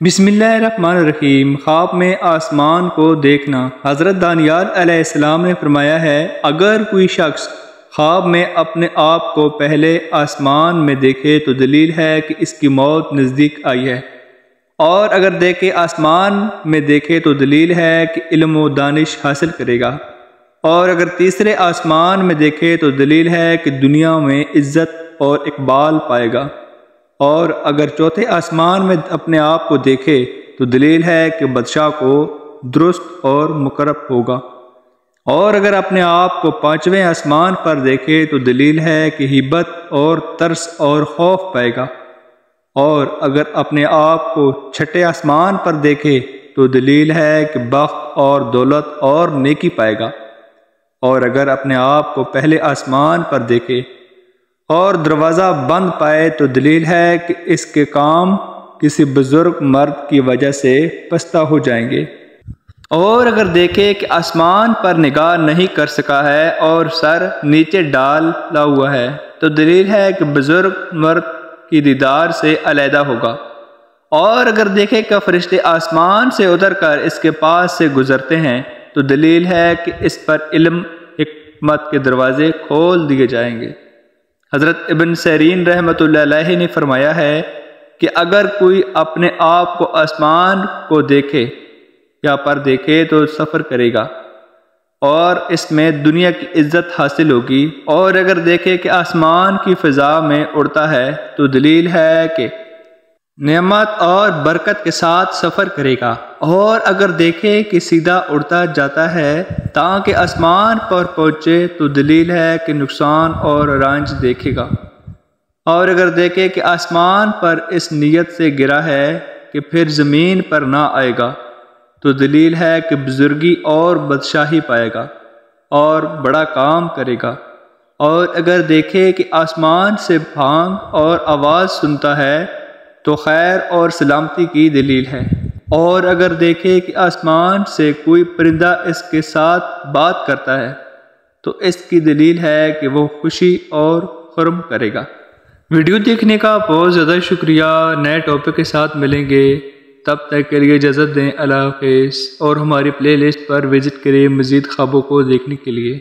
بسم اللہ الرحمن الرحیم۔ خواب میں آسمان کو دیکھنا۔ حضرت دانیال علیہ السلام نے فرمایا ہے، اگر کوئی شخص خواب میں اپنے آپ کو پہلے آسمان میں دیکھے تو دلیل ہے کہ اس کی موت نزدیک آئی ہے، اور اگر دیکھے آسمان میں دیکھے تو دلیل ہے کہ علم و دانش حاصل کرے گا، اور اگر تیسرے آسمان میں دیکھے تو دلیل ہے کہ دنیا میں عزت اور اقبال پائے گا، اور اگر چوتھے آسمان میں اپنے آپ کو دیکھے تو دلیل ہے کہ بادشاہ کو درست اور مقرب ہوگا، اور اگر اپنے آپ کو پانچویں آسمان پر دیکھے تو دلیل ہے کہ ہیبت اور ترس اور خوف پائے گا، اور اگر اپنے آپ کو چھٹے آسمان پر دیکھے تو دلیل ہے کہ بخت اور دولت اور نیکی پائے گا، اور اگر اپنے آپ کو پہلے آسمان پر دیکھے اور دروازہ بند پائے تو دلیل ہے کہ اس کے کام کسی بزرگ مرد کی وجہ سے پستہ ہو جائیں گے، اور اگر دیکھے کہ آسمان پر نگاہ نہیں کر سکا ہے اور سر نیچے ڈالا ہوا ہے تو دلیل ہے کہ بزرگ مرد کی دیدار سے علیحدہ ہوگا، اور اگر دیکھے کہ فرشتے آسمان سے اتر کر اس کے پاس سے گزرتے ہیں تو دلیل ہے کہ اس پر علم حکمت کے دروازے کھول دیے جائیں گے۔ حضرت ابن سیرین رحمۃ اللہ علیہ نے فرمایا ہے کہ اگر کوئی اپنے آپ کو آسمان کو دیکھے یا پر دیکھے تو سفر کرے گا اور اس میں دنیا کی عزت حاصل ہوگی، اور اگر دیکھے کہ آسمان کی فضا میں اڑتا ہے تو دلیل ہے کہ نعمت اور برکت کے ساتھ سفر کرے گا، اور اگر دیکھے کہ سیدھا اڑتا جاتا ہے تاکہ آسمان پر پہنچے تو دلیل ہے کہ نقصان اور رنج دیکھے گا، اور اگر دیکھے کہ آسمان پر اس نیت سے گرا ہے کہ پھر زمین پر نہ آئے گا تو دلیل ہے کہ بزرگی اور بادشاہی پائے گا اور بڑا کام کرے گا، اور اگر دیکھے کہ آسمان سے بھانگ اور آواز سنتا ہے تو خیر اور سلامتی کی دلیل ہے، اور اگر دیکھے کہ آسمان سے کوئی پرندہ اس کے ساتھ بات کرتا ہے تو اس کی دلیل ہے کہ وہ خوشی اور خرم کرے گا۔ ویڈیو دیکھنے کا بہت زیادہ شکریہ۔ نئے ٹاپک کے ساتھ ملیں گے، تب تک کے لیے اجازت دیں۔ اللہ حافظ، اور ہماری پلے لسٹ پر وزٹ کریں مزید خوابوں کو دیکھنے کے لیے۔